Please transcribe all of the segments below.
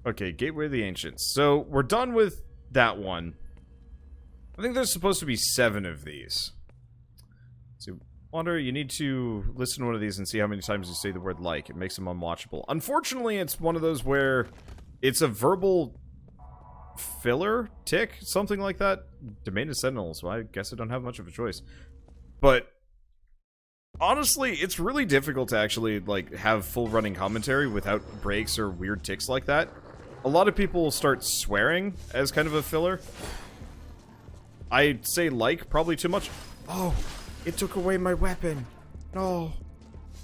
Okay, Gateway of the Ancients. So, we're done with that one. I think there's supposed to be 7 of these. So, Wander, you need to listen to one of these and see how many times you say the word like. It makes them unwatchable. Unfortunately, it's one of those where it's a verbal filler tick, something like that. Domain of Sentinels, so I guess I don't have much of a choice. But honestly, it's really difficult to actually like have full running commentary without breaks or weird ticks like that. A lot of people will start swearing as kind of a filler. I'd say like probably too much. Oh, it took away my weapon. No.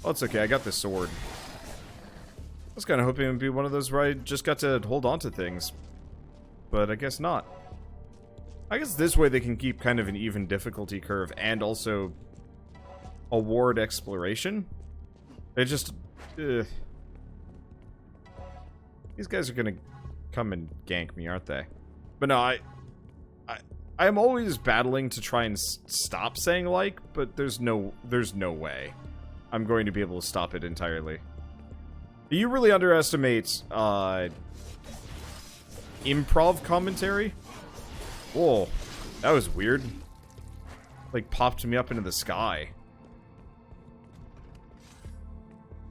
Oh, it's okay. I got this sword. I was kind of hoping it would be one of those where I just got to hold on to things. But I guess not. I guess this way they can keep kind of an even difficulty curve and also award exploration. It just... these guys are gonna come and gank me, aren't they? But no, I'm always battling to try and stop saying like, but there's no way I'm going to be able to stop it entirely. You really underestimate improv commentary. Whoa, that was weird. Like popped me up into the sky.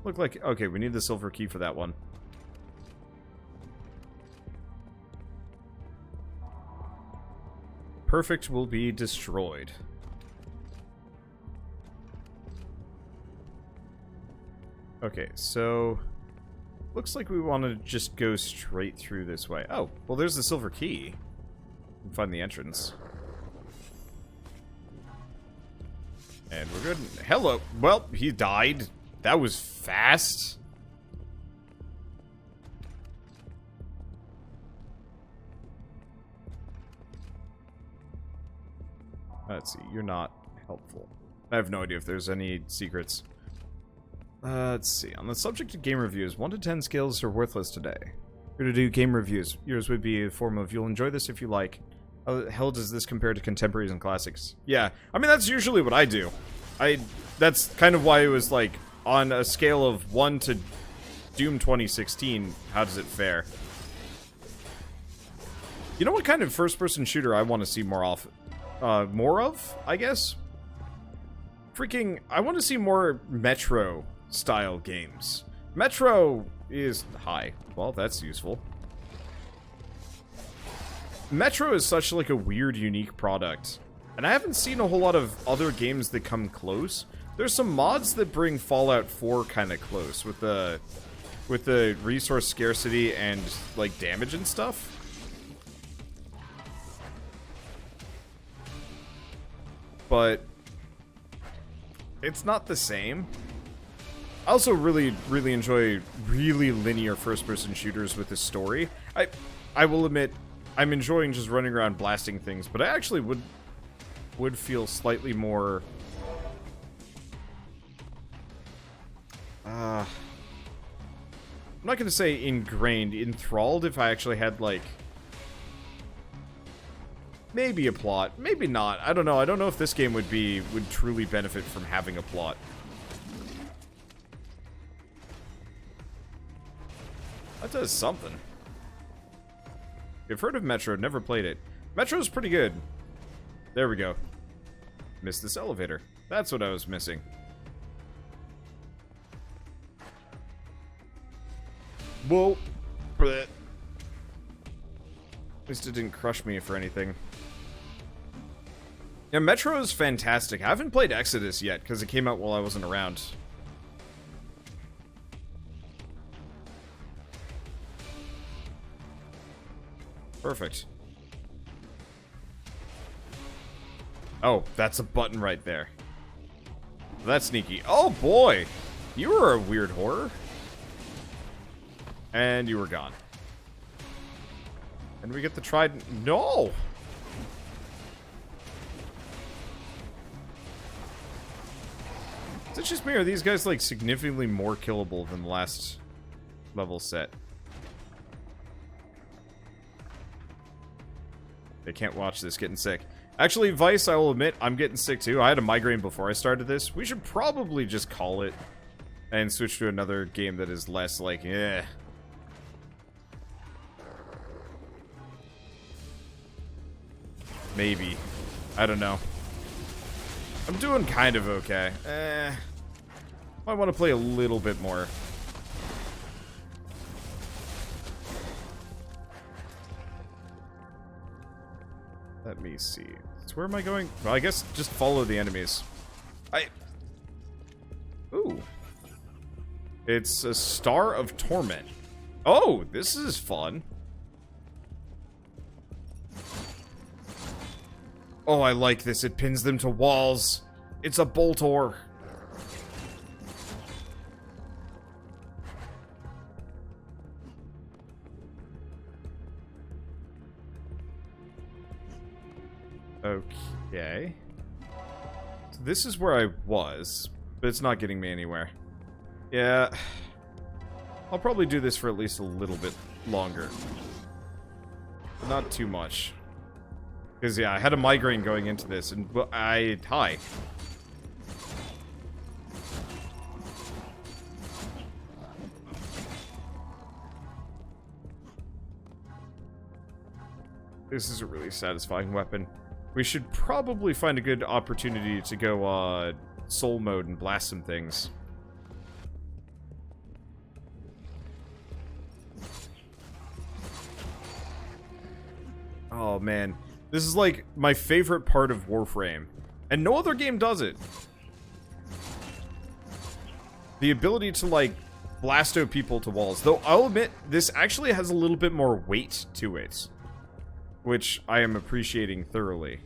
Look like, okay, we need the silver key for that one. Perfect will be destroyed. Okay, so looks like we want to just go straight through this way. Oh, well there's the silver key. We can find the entrance. And we're good. Hello. Well, he died. That was fast. Let's see, you're not helpful. I have no idea if there's any secrets. Let's see, on the subject of game reviews, 1 to 10 skills are worthless today. Here to do game reviews. Yours would be a form of, you'll enjoy this if you like. How the hell does this compare to contemporaries and classics? Yeah, I mean, that's usually what I do. That's kind of why it was like, on a scale of 1 to Doom 2016, how does it fare? You know what kind of first-person shooter I want to see more of, I guess? Freaking, I want to see more Metro-style games. Metro is... Hi. Well, that's useful. Metro is such, like, a weird, unique product. And I haven't seen a whole lot of other games that come close. There's some mods that bring Fallout 4 kind of close with the resource scarcity and, like, damage and stuff. But it's not the same. I also really enjoy really linear first-person shooters with a story. I will admit, I'm enjoying just running around blasting things, but I actually would feel slightly more... I'm not gonna say ingrained, enthralled if I actually had, like... Maybe a plot. Maybe not. I don't know. I don't know if this game would truly benefit from having a plot. That does something. I've heard of Metro, never played it. Metro's pretty good. There we go. Missed this elevator. That's what I was missing. Whoa. Blech. At least it didn't crush me for anything. Yeah, Metro is fantastic. I haven't played Exodus yet, because it came out while I wasn't around. Perfect. Oh, that's a button right there. That's sneaky. Oh, boy! You were a weird horror. And you were gone. And we get the trident. No! Is it just me, or are these guys, like, significantly more killable than the last level set? They can't watch this getting sick. Actually, Vice, I will admit, I'm getting sick too. I had a migraine before I started this. We should probably just call it and switch to another game that is less like, eh. Maybe. I don't know. I'm doing kind of okay. I want to play a little bit more. Let me see. So where am I going? Well, I guess just follow the enemies. Ooh. It's a Star of Torment. Oh, this is fun. Oh, I like this. It pins them to walls. It's a Boltor. Okay. So this is where I was, but it's not getting me anywhere. Yeah. I'll probably do this for at least a little bit longer. But not too much. Because, yeah, I had a migraine going into this, and hi. This is a really satisfying weapon. We should probably find a good opportunity to go, soul mode and blast some things. Oh, man. This is, like, my favorite part of Warframe. And no other game does it. The ability to, like, blasto people to walls. Though, I'll admit, this actually has a little bit more weight to it. Which I am appreciating thoroughly.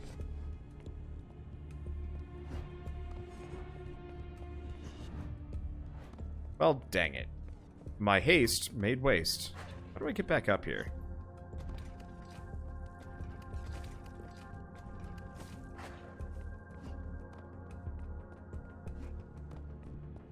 Well, dang it. My haste made waste. How do I get back up here?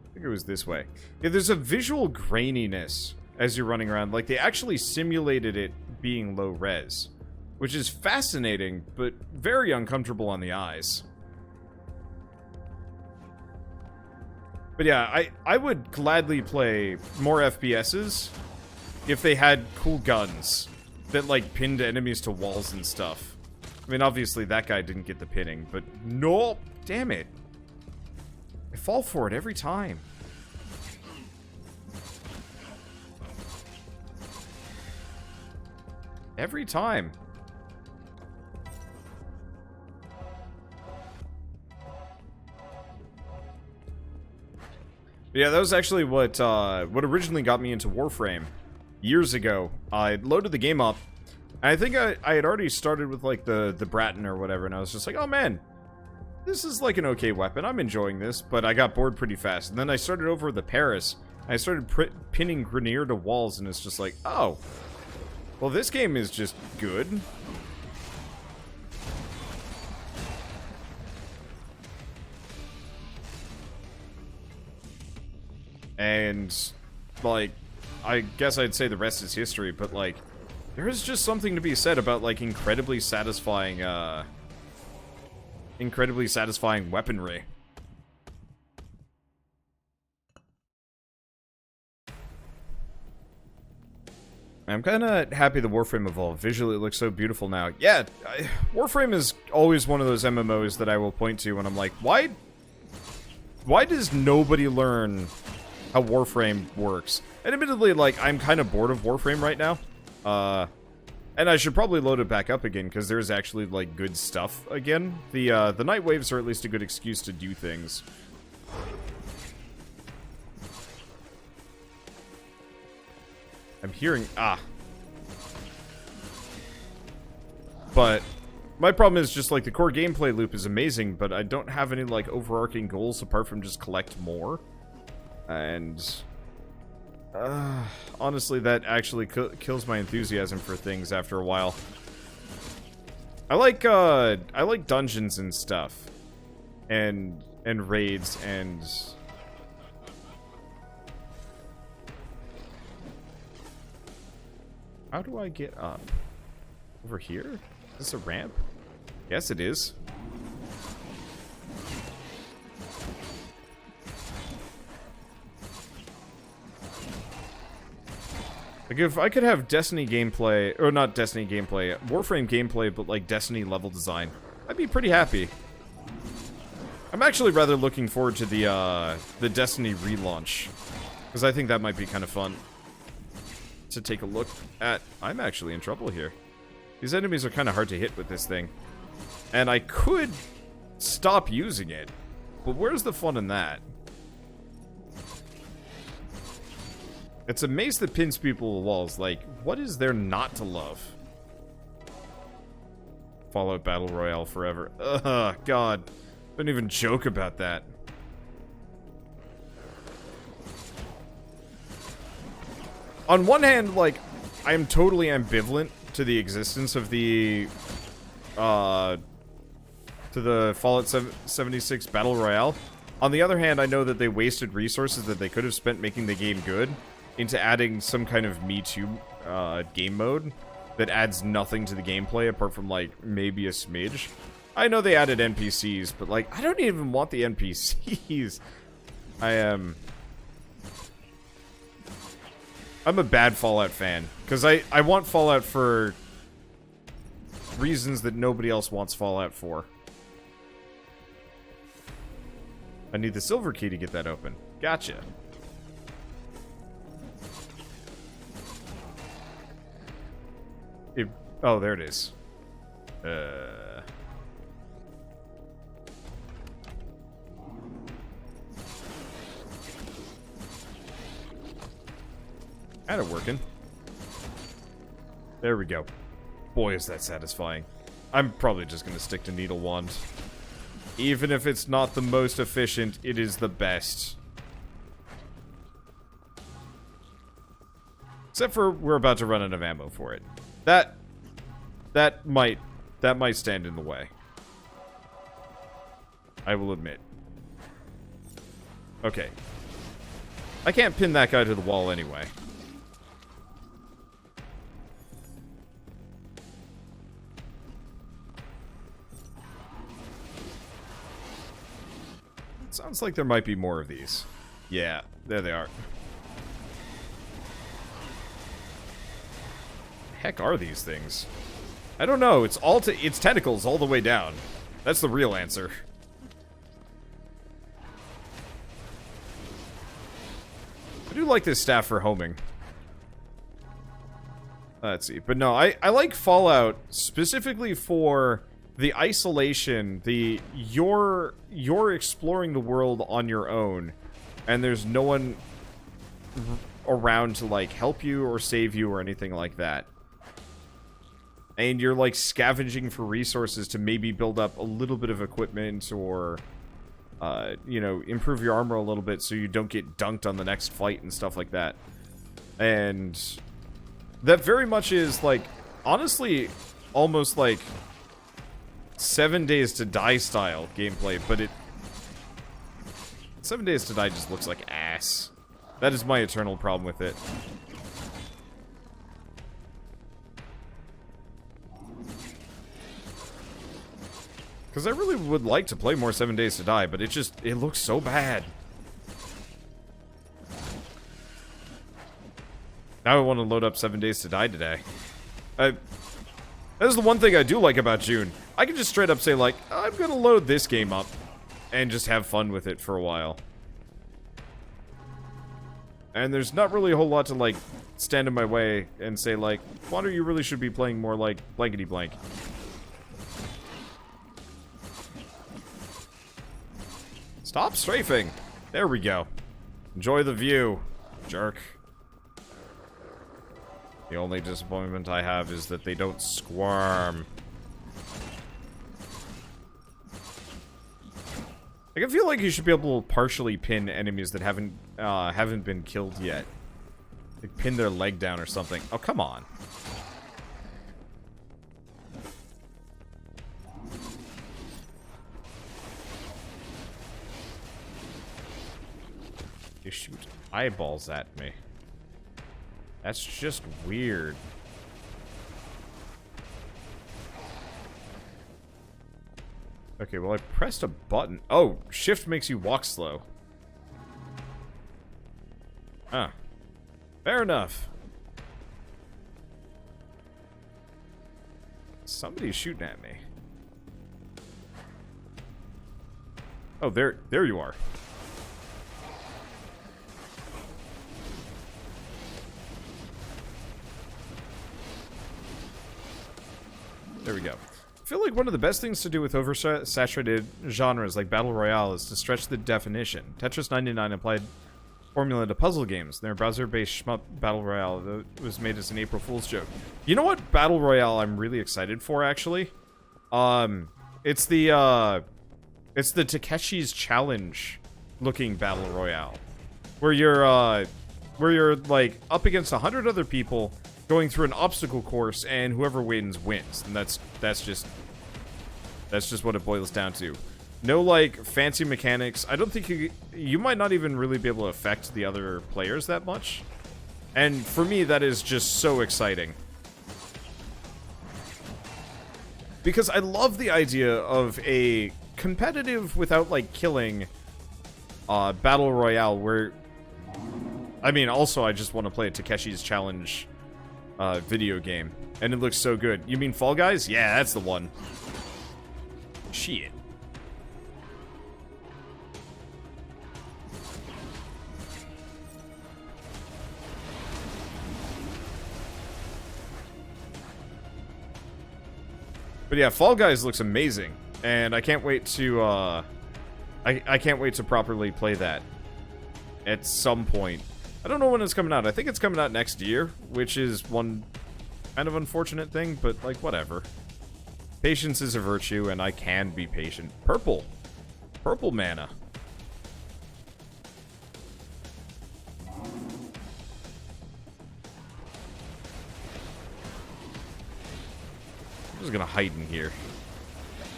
I think it was this way. Yeah, there's a visual graininess as you're running around. Like, they actually simulated it being low res. Which is fascinating, but very uncomfortable on the eyes. But yeah, I would gladly play more FPSs if they had cool guns that, like, pinned enemies to walls and stuff. I mean, obviously that guy didn't get the pinning, but no, damn it. I fall for it every time. Every time. Yeah, that was actually what originally got me into Warframe years ago. I loaded the game up, and I think I had already started with, like, the Bratton or whatever, and I was just like, oh man, this is, like, an okay weapon. I'm enjoying this, but I got bored pretty fast. And then I started over the Paris, and I started pinning Grenier to walls, and it's just like, oh, well, this game is just good. And, like, I guess I'd say the rest is history, but, like, there is just something to be said about, like, incredibly satisfying weaponry. I'm kind of happy the Warframe evolved. Visually, it looks so beautiful now. Yeah, Warframe is always one of those MMOs that I will point to when I'm like, why does nobody learn how Warframe works? And admittedly, like, I'm kind of bored of Warframe right now. And I should probably load it back up again, because there's actually, like, good stuff again. The Night Waves are at least a good excuse to do things. I'm hearing... But my problem is just, like, the core gameplay loop is amazing, but I don't have any, like, overarching goals apart from just collect more. And... honestly, that actually kills my enthusiasm for things after a while. I like dungeons and stuff. And raids and... How do I get up? Over here? Is this a ramp? Yes, it is. Like, if I could have Destiny gameplay, or not Destiny gameplay, Warframe gameplay, but like Destiny level design, I'd be pretty happy. I'm actually rather looking forward to the Destiny relaunch, because I think that might be kind of fun to take a look at. I'm actually in trouble here. These enemies are kind of hard to hit with this thing. And I could stop using it, but where's the fun in that? It's a mace that pins people to walls. Like, what is there not to love? Fallout Battle Royale forever. Ugh, God. Don't even joke about that. On one hand, like, I am totally ambivalent to the existence of the, to the Fallout 76 Battle Royale. On the other hand, I know that they wasted resources that they could have spent making the game good into adding some kind of Me Too game mode that adds nothing to the gameplay apart from, like, maybe a smidge. I know they added NPCs, but, like, I don't even want the NPCs. I'm a bad Fallout fan, because I want Fallout for reasons that nobody else wants Fallout for. I need the silver key to get that open. Gotcha. Oh, there it is. Kinda working. There we go. Boy, is that satisfying. I'm probably just gonna stick to Needle Wand. Even if it's not the most efficient, it is the best. Except for we're about to run out of ammo for it. That might stand in the way. I will admit. Okay. I can't pin that guy to the wall anyway. It sounds like there might be more of these. Yeah, there they are. Heck are these things? I don't know. It's tentacles all the way down. That's the real answer. I do like this staff for homing. Let's see. But no, I like Fallout specifically for the isolation, you're exploring the world on your own, and there's no one around to, like, help you or save you or anything like that. And you're, like, scavenging for resources to maybe build up a little bit of equipment or, you know, improve your armor a little bit so you don't get dunked on the next fight and stuff like that. And that very much is, like, honestly, almost like 7 Days to Die style gameplay, but 7 Days to Die just looks like ass. That is my eternal problem with it. Because I really would like to play more 7 Days to Die, but it looks so bad. Now I want to load up 7 Days to Die today. That is the one thing I do like about June. I can just straight up say, like, I'm gonna load this game up and just have fun with it for a while. And there's not really a whole lot to, like, stand in my way and say, like, Wander, you really should be playing more like blankety blank. Stop strafing. There we go. Enjoy the view, jerk. The only disappointment I have is that they don't squirm. Like, I feel like you should be able to partially pin enemies that haven't been killed yet. Like, pin their leg down or something. Oh, come on. You shoot eyeballs at me. That's just weird. Okay, well, I pressed a button. Oh, shift makes you walk slow. Huh. Fair enough. Somebody's shooting at me. Oh, there you are. There we go. I feel like one of the best things to do with oversaturated genres like Battle Royale is to stretch the definition. Tetris 99 applied formula to puzzle games. Their browser-based shmup Battle Royale that was made as an April Fool's joke. You know what Battle Royale I'm really excited for, actually? It's the Takeshi's Challenge looking Battle Royale. Where you're like up against 100 other people going through an obstacle course, and whoever wins wins. And that's just what it boils down to. No, like, fancy mechanics. I don't think you might not even really be able to affect the other players that much. And for me, that is just so exciting. Because I love the idea of a competitive without, like, killing Battle Royale where... I mean, also, I just want to play a Takeshi's Challenge video game. And it looks so good. You mean Fall Guys? Yeah, that's the one. Shit. But yeah, Fall Guys looks amazing. And I can't wait to, I can't wait to properly play that at some point. I don't know when it's coming out. I think it's coming out next year, which is one kind of unfortunate thing, but, like, whatever. Patience is a virtue, and I can be patient. Purple. Purple mana. I'm just gonna hide in here.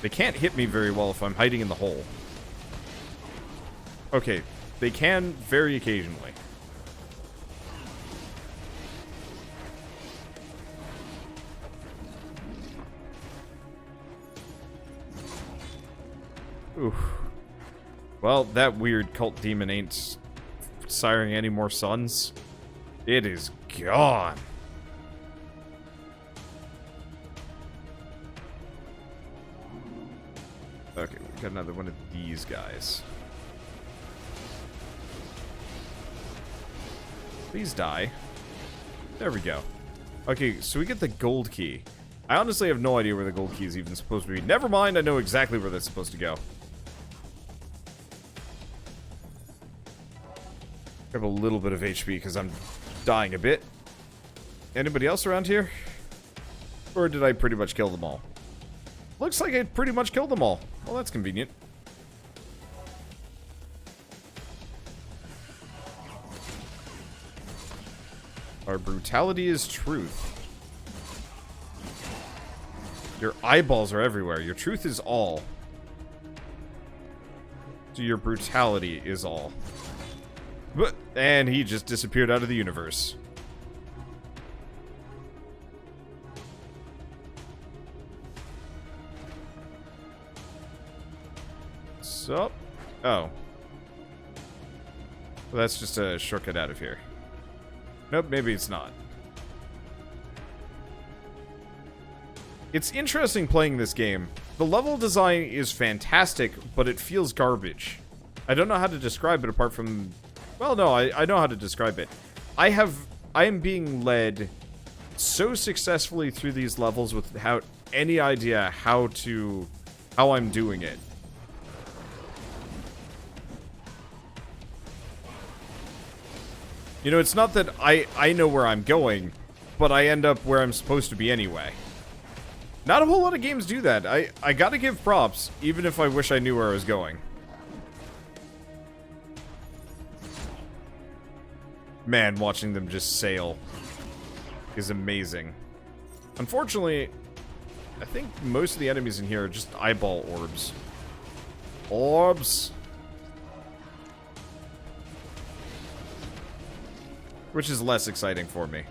They can't hit me very well if I'm hiding in the hole. Okay, they can very occasionally. Oof. Well, that weird cult demon ain't siring any more suns. It is gone. Okay, we got another one of these guys. Please die. There we go. Okay, so we get the gold key. I honestly have no idea where the gold key is even supposed to be. Never mind, I know exactly where that's supposed to go. I have a little bit of HP because I'm dying a bit. Anybody else around here? Or did I pretty much kill them all? Looks like I pretty much killed them all. Well, that's convenient. Our brutality is truth. Your eyeballs are everywhere. Your truth is all. So your brutality is all. And he just disappeared out of the universe. So, oh. Well, that's just a shortcut out of here. Nope, maybe it's not. It's interesting playing this game. The level design is fantastic, but it feels garbage. I don't know how to describe it apart from... Well, no, I know how to describe it. I am being led so successfully through these levels without any idea how I'm doing it. You know, it's not that I know where I'm going, but I end up where I'm supposed to be anyway. Not a whole lot of games do that. I gotta give props, even if I wish I knew where I was going. Man, watching them just sail is amazing. Unfortunately, I think most of the enemies in here are just eyeball orbs. Orbs! Which is less exciting for me.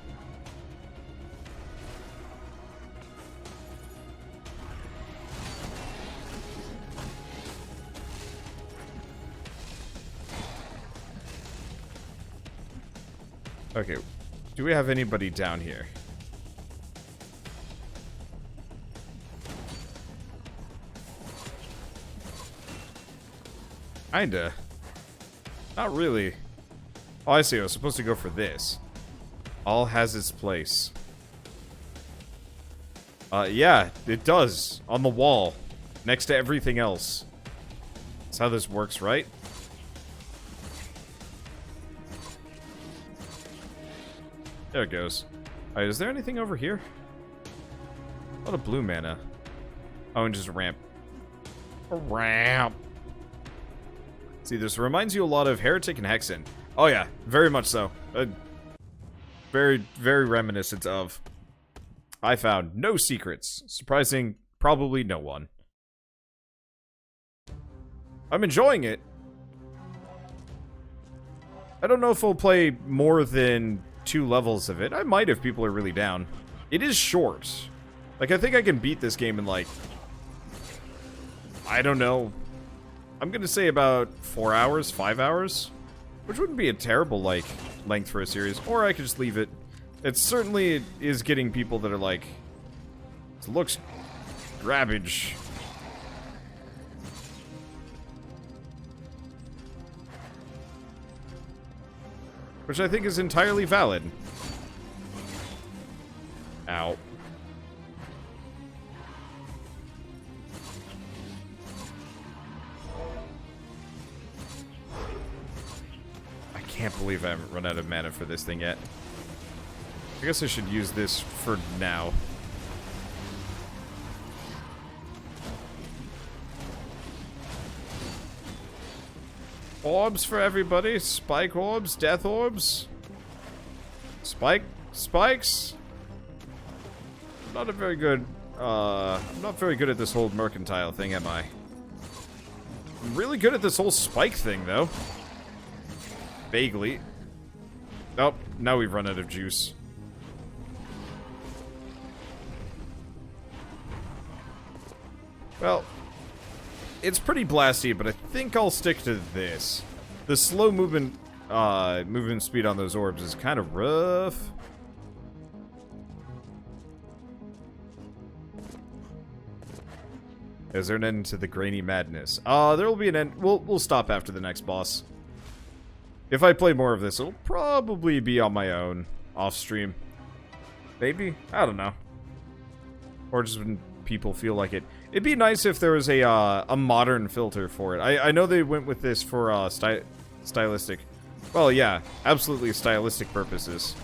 Okay, do we have anybody down here? Kinda. Not really. Oh, I see. I was supposed to go for this. All has its place. Yeah, it does. On the wall. Next to everything else. That's how this works, right? There it goes. Alright, is there anything over here? A lot of blue mana. Oh, and just a ramp. A ramp. See, this reminds you a lot of Heretic and Hexen. Oh yeah, very much so. Very, very reminiscent of. I found no secrets. Surprising, probably no one. I'm enjoying it. I don't know if I'll play more than 2 levels of it. I might if people are really down. It is short. Like, I think I can beat this game in, like, I don't know. I'm gonna say about 4 hours, 5 hours. Which wouldn't be a terrible, like, length for a series. Or I could just leave it. It certainly is getting people that are like, it looks garbage. Which I think is entirely valid. Ow. I can't believe I haven't run out of mana for this thing yet. I guess I should use this for now. Orbs for everybody. Spike orbs, death orbs. Spikes. Not a very good, I'm not very good at this whole mercantile thing, am I? I'm really good at this whole spike thing, though. Vaguely. Oh, now we've run out of juice. Well, it's pretty blasty, but I think I'll stick to this. The slow movement speed on those orbs is kind of rough. Is there an end to the grainy madness? There will be an end. We'll stop after the next boss. If I play more of this, it'll probably be on my own, off stream. Maybe? I don't know. Or just when people feel like it. It'd be nice if there was a modern filter for it. I know they went with this for stylistic. Well, yeah, absolutely stylistic purposes.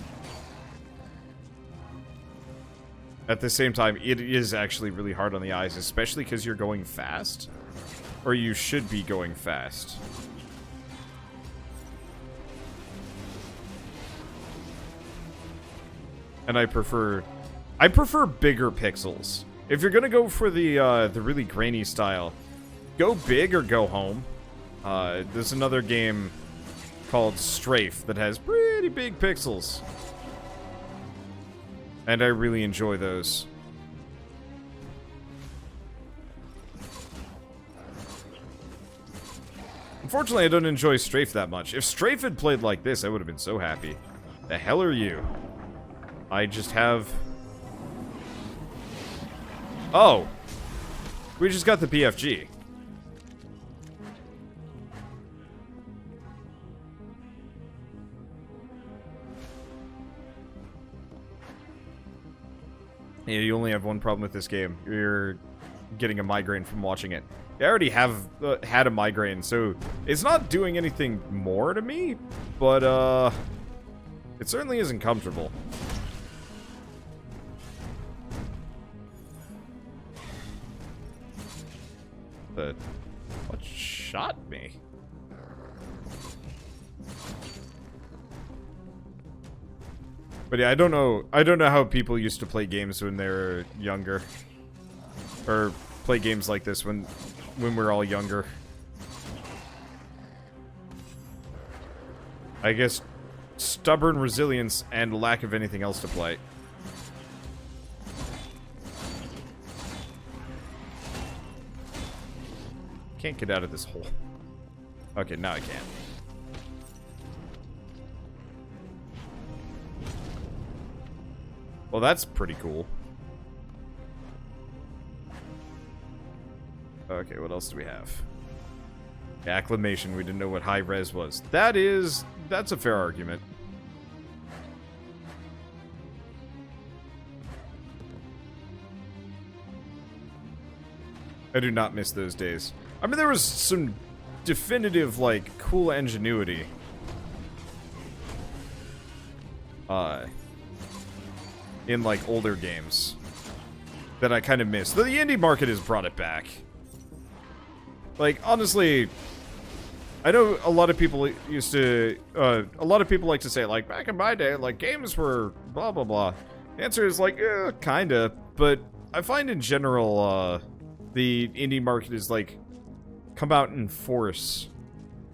At the same time, it is actually really hard on the eyes, especially because you're going fast. Or you should be going fast. And I prefer bigger pixels. If you're gonna go for the really grainy style, go big or go home. There's another game called Strafe that has pretty big pixels. And I really enjoy those. Unfortunately, I don't enjoy Strafe that much. If Strafe had played like this, I would have been so happy. The hell are you? I just have... Oh! We just got the PFG. Yeah, you only have one problem with this game. You're getting a migraine from watching it. I already have had a migraine, so it's not doing anything more to me, but it certainly isn't comfortable. What shot me? But yeah, I don't know how people used to play games when they were younger. Or play games like this when we're all younger. I guess stubborn resilience and lack of anything else to play. Can't get out of this hole. Okay, now I can. Well, that's pretty cool. Okay, what else do we have? Acclamation, we didn't know what high res was. That's a fair argument. I do not miss those days. I mean, there was some definitive, like, cool ingenuity. In, like, older games. That I kind of missed. Though the indie market has brought it back. Like, honestly, I know a lot of people used to, a lot of people like to say, like, back in my day, like, games were blah, blah, blah. The answer is, like, kinda. But I find in general, the indie market is, like, come out in force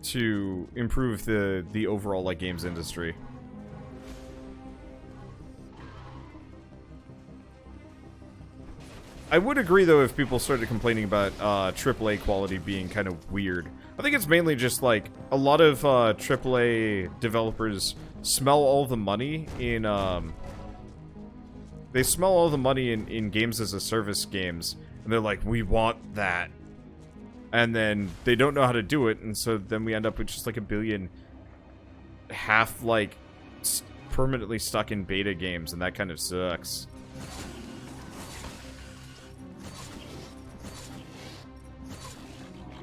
to improve the overall, like, games industry. I would agree, though, if people started complaining about AAA quality being kind of weird. I think it's mainly just, like, a lot of AAA developers smell all the money in, they smell all the money in games as a service games, and they're like, we want that. And then they don't know how to do it, and so then we end up with just, like, a billion half, like, permanently stuck in beta games, and that kind of sucks.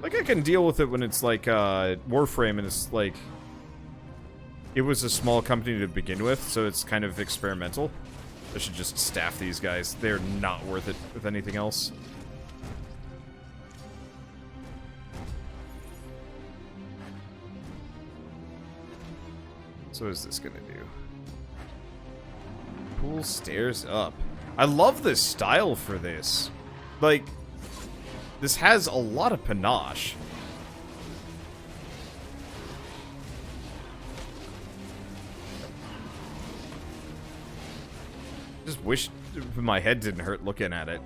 Like, I can deal with it when it's, like, Warframe, and it's, like... It was a small company to begin with, so it's kind of experimental. I should just staff these guys. They're not worth it with anything else. So what is this gonna do? Pull stairs up. I love this style for this. Like... This has a lot of panache. Just wish my head didn't hurt looking at it.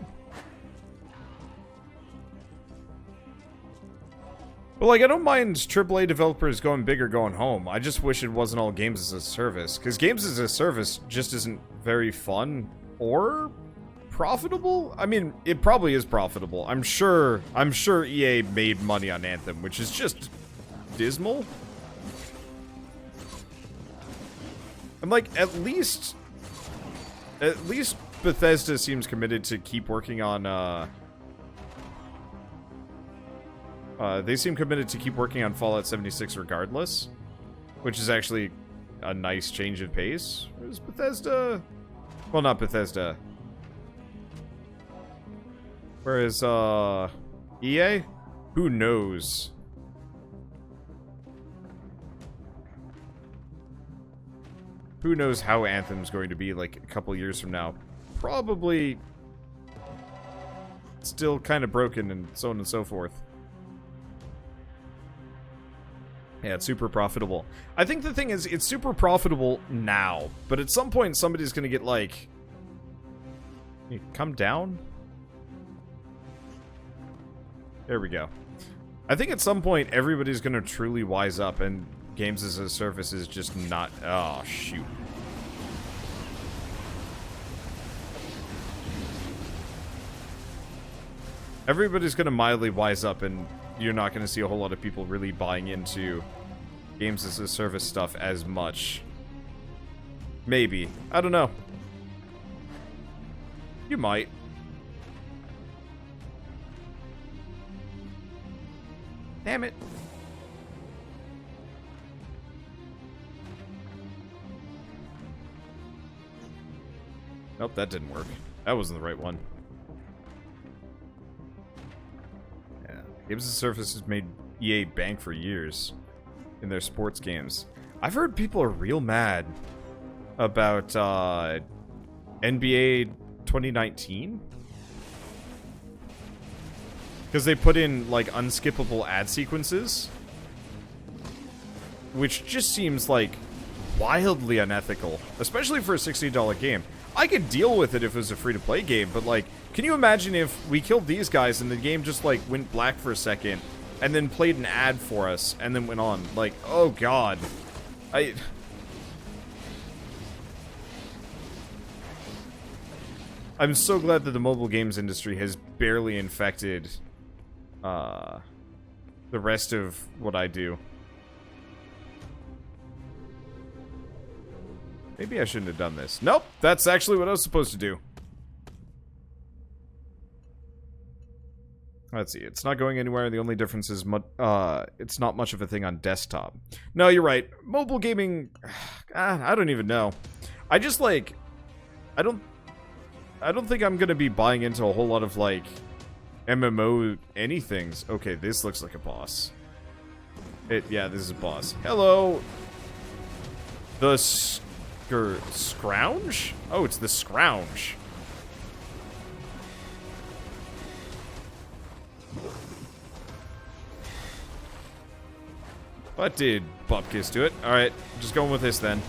But, like, I don't mind AAA developers going big or going home. I just wish it wasn't all games as a service. Because games as a service just isn't very fun or... profitable? I mean, it probably is profitable. I'm sure EA made money on Anthem, which is just dismal. And like, at least Bethesda seems committed to keep working on they seem committed to keep working on Fallout 76 regardless, which is actually a nice change of pace. Whereas Bethesda, well, not Bethesda. Whereas, EA? Who knows? Who knows how Anthem's going to be, like, a couple years from now. Probably still kind of broken and so on and so forth. Yeah, it's super profitable. I think the thing is, it's super profitable now, but at some point somebody's gonna get, like... Hey, come down? There we go. I think at some point everybody's gonna truly wise up and games as a service is just not... Oh, shoot. Everybody's gonna mildly wise up and you're not gonna see a whole lot of people really buying into games as a service stuff as much. Maybe. I don't know. You might. Damn it. Nope, that didn't work. That wasn't the right one. Yeah. Games as a Service has made EA bank for years in their sports games. I've heard people are real mad about NBA 2019. Because they put in, like, unskippable ad sequences. Which just seems, like, wildly unethical. Especially for a $60 game. I could deal with it if it was a free-to-play game, but, like, can you imagine if we killed these guys and the game just, like, went black for a second, and then played an ad for us, and then went on? Like, oh god. I'm so glad that the mobile games industry has barely infected the rest of what I do. Maybe I shouldn't have done this. Nope, that's actually what I was supposed to do. Let's see, it's not going anywhere. The only difference is it's not much of a thing on desktop. No, you're right. Mobile gaming, I don't even know. I just like, I don't think I'm gonna be buying into a whole lot of like MMO anythings. Okay, this looks like a boss. Yeah, this is a boss. Hello. The Scrounge? Oh, it's the Scrounge. What did Bupkis do it? Alright, just going with this then.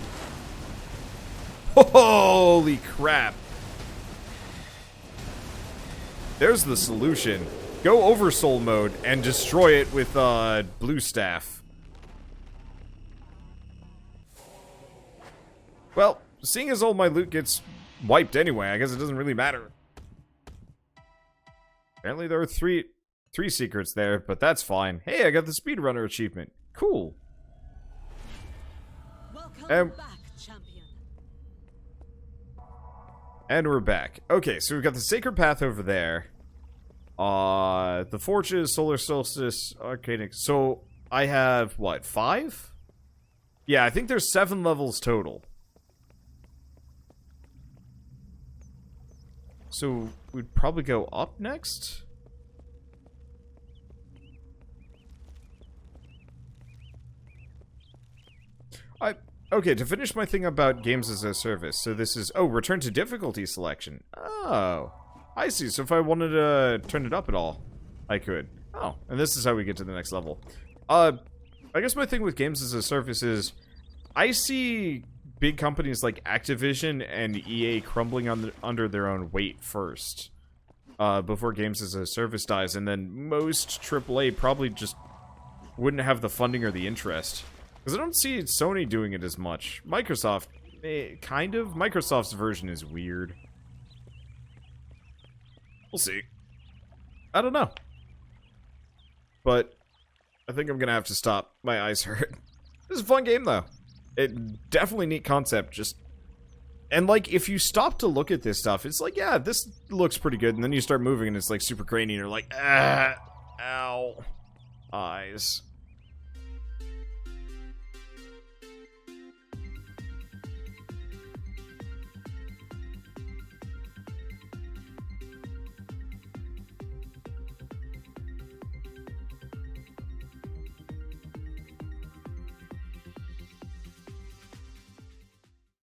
Holy crap. There's the solution. Go Oversoul mode and destroy it with blue staff. Well, seeing as all my loot gets wiped anyway, I guess it doesn't really matter. Apparently there are three secrets there, but that's fine. Hey, I got the speedrunner achievement. Cool. Welcome back, champion. And we're back. Okay, so we've got the Sacred Path over there. The Forges, Solar Solstice, Arcanic. So, I have, what, 5? Yeah, I think there's 7 levels total. So, we'd probably go up next? Okay, to finish my thing about games as a service, so this is, return to difficulty selection. Oh, I see, so if I wanted to turn it up at all, I could. Oh, and this is how we get to the next level. I guess my thing with games as a service is, I see big companies like Activision and EA crumbling under their own weight first, before games as a service dies, and then most AAA probably just wouldn't have the funding or the interest. Because I don't see Sony doing it as much. Microsoft, kind of. Microsoft's version is weird. We'll see. I don't know. But I think I'm gonna have to stop. My eyes hurt. This is a fun game, though. It definitely neat concept. Just and like if you stop to look at this stuff, it's like, yeah, this looks pretty good. And then you start moving, and it's like super grainy, and you're like, ah, ow, eyes.